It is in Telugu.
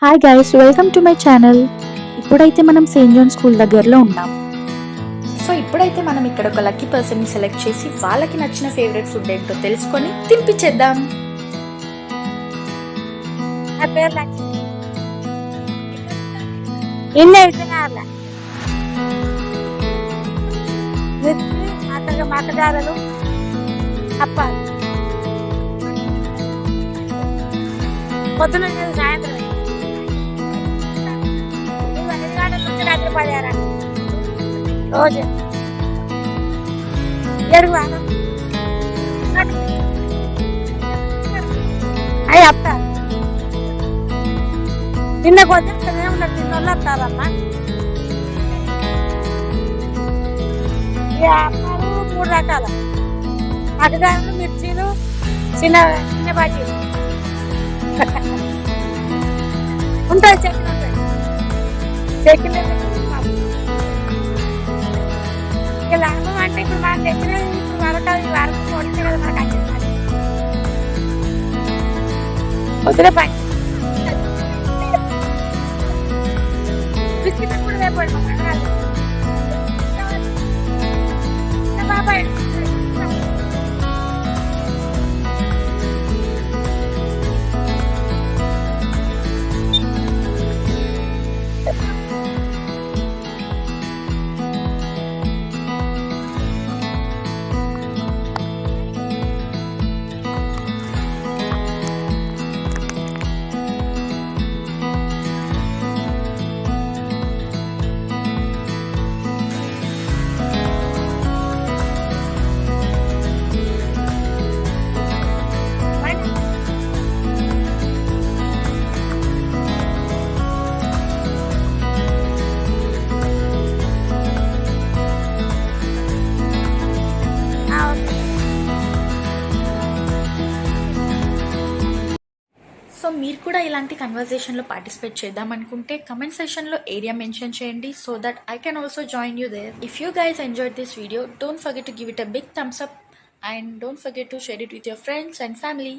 Hi guys, welcome to my channel. ఇప్పుడైతే మనం సెయింట్ జాన్ స్కూల్ దగ్గరలో ఉన్నాం. సో ఇప్పుడైతే మనం ఇక్కడ ఒక లక్కీ పర్సన్ని సెలెక్ట్ చేసి వాళ్ళకి నచ్చిన ఫేవరెట్ ఫుడ్ ఏంటో తెలుసుకొని తినిపించేద్దాం. నా పేరు లక్ష్మి. నిన్న విజయనగరంలో మిర్చి మక్కదారలు అప్పాలు పొద్దున సాయంత్రం 5 గంటల నుంచి రాత్రి 10 రోజు 7 వారం అవి అప్పాలు తిన్న కొద్ది ఉండదు, తిన్న వాళ్ళు వస్తారమ్మా. ఈ అప్పాలు 3 రకాలు: మక్కదారలు, మిర్చీలు, చిన్న చిన్న బజ్జీలు ఉంటాయి. చెక్కులు ఉంటాయి. చెక్కులు ఇక లాభం అంటే ఇప్పుడు మనం తెచ్చిన ఇప్పుడు వరకు వరకు కొడితే కదా మనకు వచ్చింది. వద్దులే పని బిస్కెట్ కూడా వేపండి బాబాయ్. సో మీరు కూడా ఇలాంటి కన్వర్జేషన్లో పార్టిసిపేట్ చేద్దాం అనుకుంటే కమెంట్ సెక్షన్లో ఏరియా మెన్షన్ చేయండి, so that I can also join you there. If you guys enjoyed this video, don't forget to give it a big thumbs up and don't forget to share it with your friends and family.